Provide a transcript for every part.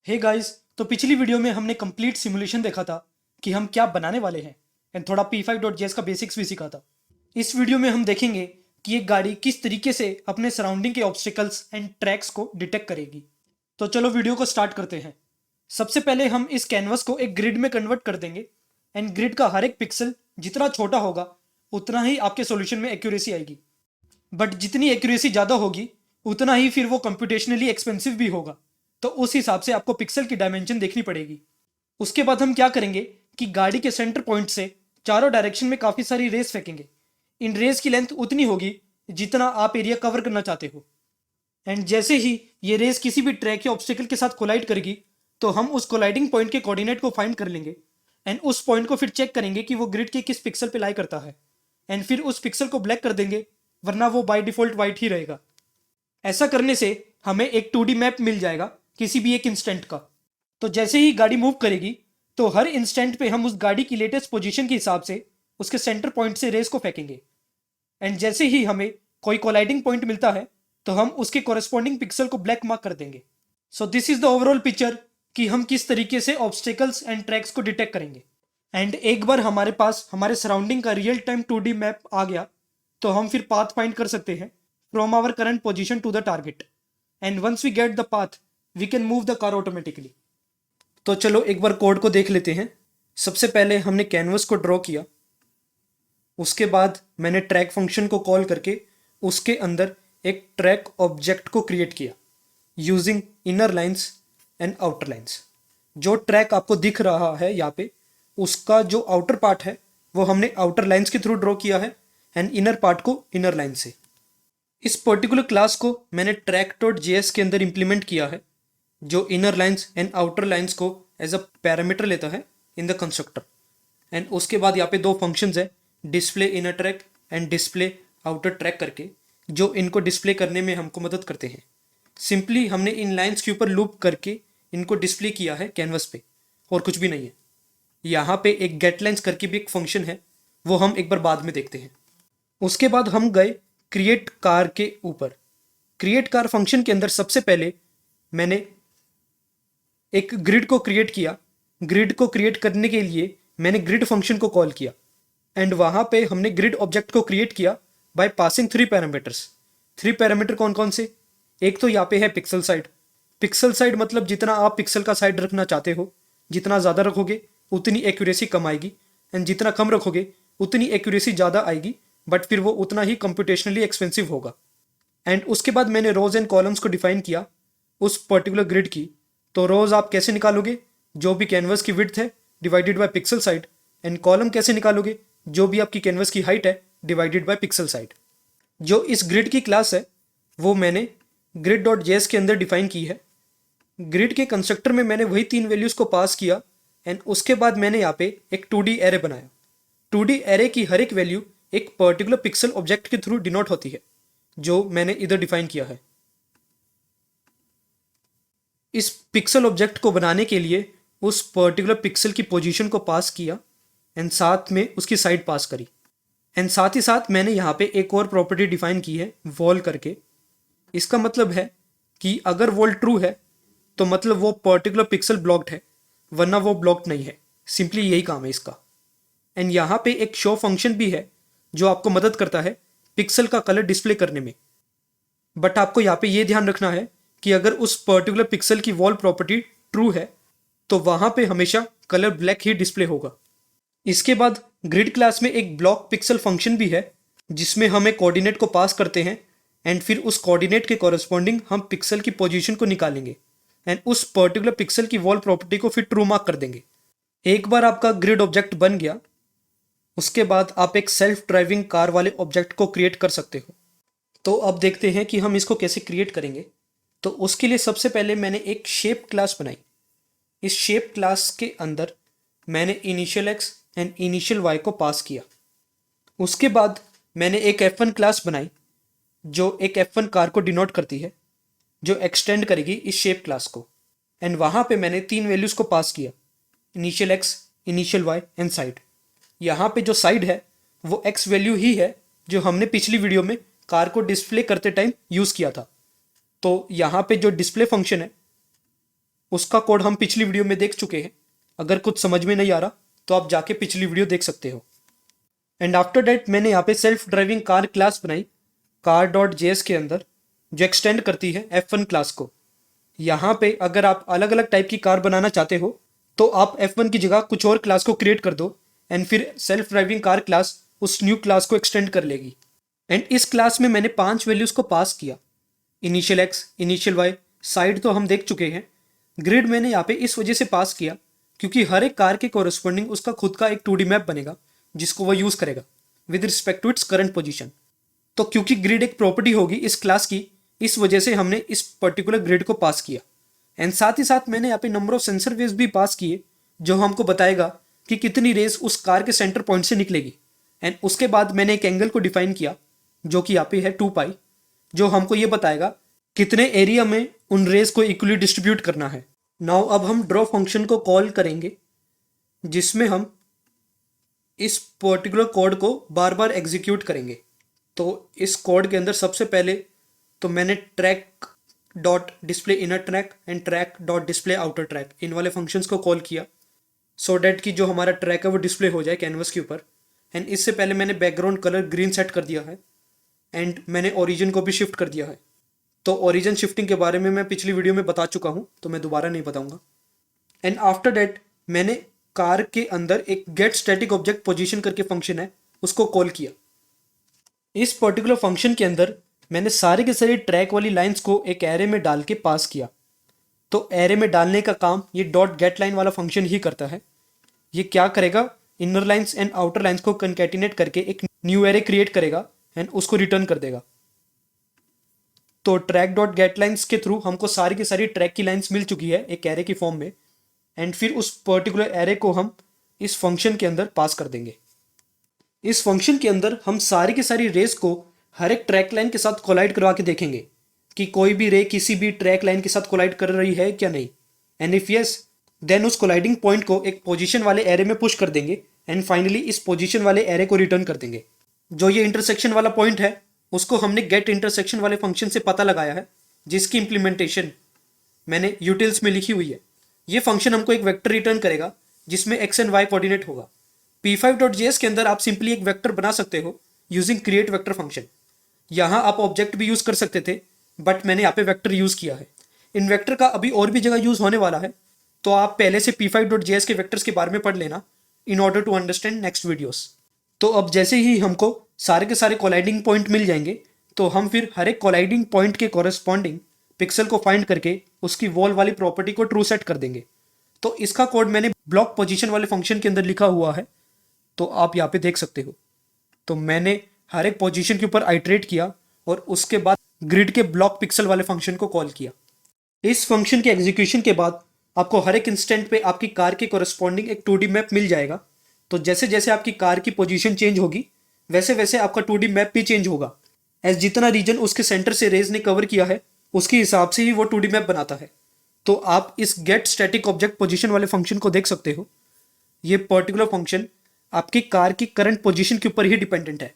Hey guys, तो पिछली video में हमने कंप्लीट सिमुलेशन देखा था कि हम क्या बनाने वाले हैं एंड थोड़ा p5.js का बेसिक्स भी सीखा था। इस वीडियो में हम देखेंगे कि एक गाड़ी किस तरीके से अपने सराउंडिंग के ऑब्स्टिकल्स एंड ट्रैक्स को डिटेक्ट करेगी। तो चलो वीडियो को स्टार्ट करते हैं। सबसे पहले हम इस कैनवस को एक ग्रिड में कन्वर्ट कर देंगे एंड ग्रिड का हर एक पिक्सल जितना छोटा होगा उतना ही आपके सॉल्यूशन में एक्यूरेसी आएगी। बट जितनी एक्यूरेसी ज़्यादा होगी उतना ही फिर वो कंप्यूटेशनली एक्सपेंसिव भी होगा। तो उस हिसाब से आपको पिक्सल की डायमेंशन देखनी पड़ेगी। उसके बाद हम क्या करेंगे कि गाड़ी के सेंटर पॉइंट से चारों डायरेक्शन में काफ़ी सारी रेस फेंकेंगे। इन रेस की लेंथ उतनी होगी जितना आप एरिया कवर करना चाहते हो। एंड जैसे ही ये रेस किसी भी ट्रैक या ऑब्स्टिकल के साथ कोलाइड करेगी तो हम उस कोलाइडिंग पॉइंट के कोऑर्डिनेट को फाइंड कर लेंगे एंड उस पॉइंट को फिर चेक करेंगे कि वो ग्रिड के किस पिक्सल पे लाई करता है एंड फिर उस पिक्सल को ब्लैक कर देंगे, वरना वो बाय डिफॉल्ट वाइट ही रहेगा। ऐसा करने से हमें एक 2D मैप मिल जाएगा किसी भी एक इंस्टेंट का। तो जैसे ही गाड़ी मूव करेगी तो हर इंस्टेंट पे हम उस गाड़ी की लेटेस्ट पोजीशन के हिसाब से उसके सेंटर पॉइंट से रेस को फेंकेंगे एंड जैसे ही हमें कोई कोलाइडिंग पॉइंट मिलता है तो हम उसके कॉरेस्पॉन्डिंग पिक्सल को ब्लैक मार्क कर देंगे। So this is the overall picture कि हम किस तरीके से ऑब्स्टिकल्स एंड ट्रैक्स को डिटेक्ट करेंगे। एंड एक बार हमारे पास हमारे सराउंडिंग का रियल टाइम 2D मैप आ गया तो हम फिर पाथ फाइंड कर सकते हैं from our current position to the target. And once we get the path we can move the car automatically. तो चलो एक बार कोड को देख लेते हैं। सबसे पहले हमने कैनवस को ड्रॉ किया, उसके बाद मैंने ट्रैक फंक्शन को कॉल करके उसके अंदर एक ट्रैक ऑब्जेक्ट को क्रिएट किया using inner lines and outer lines. जो ट्रैक आपको दिख रहा है यहाँ पे, उसका जो आउटर पार्ट है वो हमने आउटर लाइंस के थ्रू ड्रॉ किया है एंड इनर पार्ट को इनर लाइन से। इस पर्टिकुलर क्लास को मैंने track.js के अंदर इंप्लीमेंट किया है जो inner lines and outer lines को एज अ पैरामीटर लेता है इन द कंस्ट्रक्टर। एंड उसके बाद यहाँ पे दो फंक्शंस है, display inner track and display outer track करके, जो इनको डिस्प्ले करने में हमको मदद करते हैं। सिंपली हमने इन लाइंस के ऊपर लूप करके इनको डिस्प्ले किया है कैनवस पे, और कुछ भी नहीं है। यहाँ पे एक गेट लाइंस करके भी एक फंक्शन है, वो हम एक बार बाद में देखते हैं। उसके बाद हम गए क्रिएट कार के ऊपर। क्रिएट कार फंक्शन के अंदर सबसे पहले मैंने एक ग्रिड को क्रिएट किया। ग्रिड को क्रिएट करने के लिए मैंने ग्रिड फंक्शन को कॉल किया एंड वहां पे हमने ग्रिड ऑब्जेक्ट को क्रिएट किया बाय पासिंग 3 पैरामीटर्स। 3 पैरामीटर कौन कौन से? एक तो यहाँ पे है पिक्सल साइड। पिक्सल साइड मतलब जितना आप पिक्सल का साइड रखना चाहते हो, जितना ज़्यादा रखोगे उतनी एक्यूरेसी कम आएगी एंड जितना कम रखोगे उतनी एक्यूरेसी ज़्यादा आएगी, बट फिर वो उतना ही कंप्यूटेशनली एक्सपेंसिव होगा। एंड उसके बाद मैंने रोज एंड कॉलम्स को डिफाइन किया उस पर्टिकुलर ग्रिड की। तो रोज आप कैसे निकालोगे? जो भी कैनवस की विड्थ है divided by pixel side, and column कैसे निकालोगे? जो भी आपकी कैनवस की हाइट है डिवाइडेड बाय पिक्सल साइड। जो इस ग्रिड की क्लास है वो मैंने grid.js के अंदर डिफाइन की है। ग्रिड के कंस्ट्रक्टर में मैंने वही 3 वैल्यूज़ को पास किया एंड उसके बाद मैंने यहाँ पे एक 2D एरे बनाया। 2D एरे की हर एक वैल्यू एक पर्टिकुलर पिक्सल ऑब्जेक्ट के थ्रू डिनोट होती है, जो मैंने इधर डिफाइन किया है। इस पिक्सल ऑब्जेक्ट को बनाने के लिए उस पर्टिकुलर पिक्सल की पोजीशन को पास किया एंड साथ में उसकी साइड पास करी। एंड साथ ही साथ मैंने यहाँ पे एक और प्रॉपर्टी डिफाइन की है वॉल करके। इसका मतलब है कि अगर वॉल ट्रू है तो मतलब वो पर्टिकुलर पिक्सल ब्लॉक्ड है, वरना वो ब्लॉक्ड नहीं है। सिंपली यही काम है इसका। एंड यहाँ पे एक शो फंक्शन भी है जो आपको मदद करता है पिक्सल का कलर डिस्प्ले करने में। बट आपको यहाँ पे ये ध्यान रखना है कि अगर उस पर्टिकुलर पिक्सल की वॉल प्रॉपर्टी ट्रू है तो वहाँ पे हमेशा कलर ब्लैक ही डिस्प्ले होगा। इसके बाद ग्रिड क्लास में एक ब्लॉक पिक्सल फंक्शन भी है जिसमें हमें कोऑर्डिनेट को पास करते हैं एंड फिर उस कोऑर्डिनेट के कॉरस्पॉन्डिंग हम पिक्सल की पोजीशन को निकालेंगे एंड उस पर्टिकुलर पिक्सल की वॉल प्रॉपर्टी को फिर ट्रू मार्क कर देंगे। एक बार आपका ग्रिड ऑब्जेक्ट बन गया, उसके बाद आप एक सेल्फ ड्राइविंग कार वाले ऑब्जेक्ट को क्रिएट कर सकते हो। तो अब देखते हैं कि हम इसको कैसे क्रिएट करेंगे। तो उसके लिए सबसे पहले मैंने एक शेप क्लास बनाई। इस शेप क्लास के अंदर मैंने initial X and initial Y को पास किया। उसके बाद मैंने एक F1 क्लास बनाई जो एक F1 कार को डिनोट करती है, जो एक्सटेंड करेगी इस शेप क्लास को। एंड वहाँ पे मैंने 3 वैल्यूज़ को पास किया, initial X, initial Y and side. यहाँ पे जो साइड है वो एक्स वैल्यू ही है जो हमने पिछली वीडियो में कार को डिस्प्ले करते टाइम यूज़ किया था। तो यहाँ पे जो डिस्प्ले फंक्शन है उसका कोड हम पिछली वीडियो में देख चुके हैं। अगर कुछ समझ में नहीं आ रहा तो आप जाके पिछली वीडियो देख सकते हो। एंड आफ्टर दैट मैंने यहाँ पे सेल्फ ड्राइविंग कार क्लास बनाई कार डॉट जेएस के अंदर, जो एक्सटेंड करती है F1 क्लास को। यहाँ पे अगर आप अलग अलग टाइप की कार बनाना चाहते हो तो आप F1 की जगह कुछ और क्लास को क्रिएट कर दो एंड फिर सेल्फ ड्राइविंग कार क्लास उस न्यू क्लास को एक्सटेंड कर लेगी। एंड इस क्लास में मैंने 5 वैल्यूज को पास किया। Initial X, initial Y, side तो हम देख चुके हैं। ग्रिड मैंने यहाँ पे इस वजह से पास किया क्योंकि हर एक कार के कोरस्पॉन्डिंग उसका खुद का एक 2D मैप बनेगा जिसको वो यूज करेगा with respect to its current position. तो क्योंकि ग्रिड एक प्रॉपर्टी होगी इस क्लास की, इस वजह से हमने इस पर्टिकुलर ग्रिड को पास किया। एंड साथ ही साथ मैंने यहाँ पे नंबर ऑफ सेंसर वेव्स भी पास किए जो हमको बताएगा कि कितनी रेस उस कार के सेंटर पॉइंट से निकलेगी। एंड उसके बाद मैंने एक एंगल को डिफाइन किया जो कि यहाँ पे है 2π, जो हमको ये बताएगा कितने एरिया में उन रेस को इक्वली डिस्ट्रीब्यूट करना है। नाउ अब हम ड्रॉ फंक्शन को कॉल करेंगे जिसमें हम इस पर्टिकुलर कोड को बार बार एग्जीक्यूट करेंगे। तो इस कोड के अंदर सबसे पहले तो मैंने track dot display inner track and track dot display outer track इन वाले फंक्शंस को कॉल किया सो डैट कि जो हमारा ट्रैक है वो डिस्प्ले हो जाए कैनवस के ऊपर। एंड इससे पहले मैंने बैकग्राउंड कलर ग्रीन सेट कर दिया है एंड मैंने ओरिजिन को भी शिफ्ट कर दिया है। तो ओरिजिन शिफ्टिंग के बारे में मैं पिछली वीडियो में बता चुका हूँ तो मैं दोबारा नहीं बताऊंगा। एंड आफ्टर डैट मैंने कार के अंदर एक गेट स्टैटिक ऑब्जेक्ट पोजीशन करके फंक्शन है उसको कॉल किया। इस पर्टिकुलर फंक्शन के अंदर मैंने सारे के सारे ट्रैक वाली लाइंस को एक एरे में डाल के पास किया। तो एरे में डालने का काम ये डॉट गेट लाइन वाला फंक्शन ही करता है। ये क्या करेगा, inner lines and outer lines को कंकैटिनेट करके एक न्यू एरे क्रिएट करेगा एंड उसको रिटर्न कर देगा। तो ट्रैक डॉट गेट लाइंस के थ्रू हमको सारी की सारी ट्रैक की लाइंस मिल चुकी है एक एरे की फॉर्म में। एंड फिर उस पर्टिकुलर एरे को हम इस फंक्शन के अंदर पास कर देंगे। इस फंक्शन के अंदर हम सारी की सारी रेस को हर एक ट्रैक लाइन के साथ कोलाइड करवा के देखेंगे कि कोई भी रे किसी भी ट्रैक लाइन के साथ कोलाइड कर रही है क्या नहीं। एंड इफ यस देन उस कोलाइडिंग पॉइंट को एक पोजीशन वाले एरे में पुश कर देंगे एंड फाइनली इस पोजीशन वाले एरे को रिटर्न कर देंगे। जो ये इंटरसेक्शन वाला पॉइंट है उसको हमने गेट इंटरसेक्शन वाले फंक्शन से पता लगाया है जिसकी इंप्लीमेंटेशन मैंने यूटिल्स में लिखी हुई है। ये फंक्शन हमको एक वेक्टर रिटर्न करेगा जिसमें एक्स एंड वाई कोऑर्डिनेट होगा। p5.js के अंदर आप सिंपली एक वेक्टर बना सकते हो यूजिंग क्रिएट वेक्टर फंक्शन। यहाँ आप ऑब्जेक्ट भी यूज कर सकते थे बट मैंने यहाँ पे वेक्टर यूज किया है। इन वेक्टर का अभी और भी जगह यूज होने वाला है तो आप पहले से p5.js के वेक्टर्स के बारे में पढ़ लेना in order to understand next videos. तो अब जैसे ही हमको सारे के सारे कोलाइडिंग पॉइंट मिल जाएंगे तो हम फिर हर एक कोलाइडिंग पॉइंट के कॉरेस्पॉन्डिंग पिक्सल को फाइंड करके उसकी वॉल वाली प्रॉपर्टी को ट्रू सेट कर देंगे। तो इसका कोड मैंने ब्लॉक पोजीशन वाले फंक्शन के अंदर लिखा हुआ है तो आप यहाँ पे देख सकते हो। तो मैंने हर एक पोजीशन के ऊपर आइटरेट किया और उसके बाद ग्रिड के ब्लॉक पिक्सल वाले फंक्शन को कॉल किया। इस फंक्शन के एग्जीक्यूशन के बाद आपको हर एक इंस्टेंट पे आपकी कार के कॉरेस्पॉन्डिंग एक 2D मैप मिल जाएगा। तो जैसे जैसे आपकी कार की पोजीशन चेंज होगी वैसे वैसे आपका 2D मैप भी चेंज होगा। एज जितना रीजन उसके सेंटर से रेज ने कवर किया है उसके हिसाब से ही वो 2D मैप बनाता है। तो आप इस गेट स्टैटिक ऑब्जेक्ट पोजीशन वाले फंक्शन को देख सकते हो। ये पर्टिकुलर फंक्शन आपकी कार की करंट पोजीशन के ऊपर ही डिपेंडेंट है।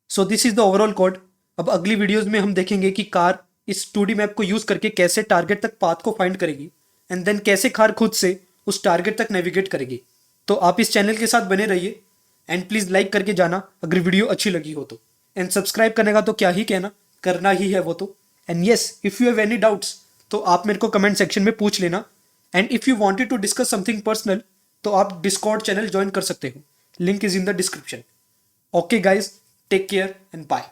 So this is the overall code. अब अगली वीडियोस में हम देखेंगे कि कार इस 2D मैप को यूज करके कैसे टारगेट तक पाथ को फाइंड करेगी एंड देन कैसे कार खुद से उस टारगेट तक नेविगेट करेगी। तो आप इस चैनल के साथ बने रहिए एंड प्लीज लाइक करके जाना अगर वीडियो अच्छी लगी हो तो। एंड सब्सक्राइब करने का तो क्या ही कहना, करना ही है वो तो। And yes, if you have any doubts तो आप मेरे को कमेंट सेक्शन में पूछ लेना। And if you wanted to discuss something personal तो आप डिस्कॉर्ड चैनल ज्वाइन कर सकते हो, link is in the description. Okay guys, take care and bye.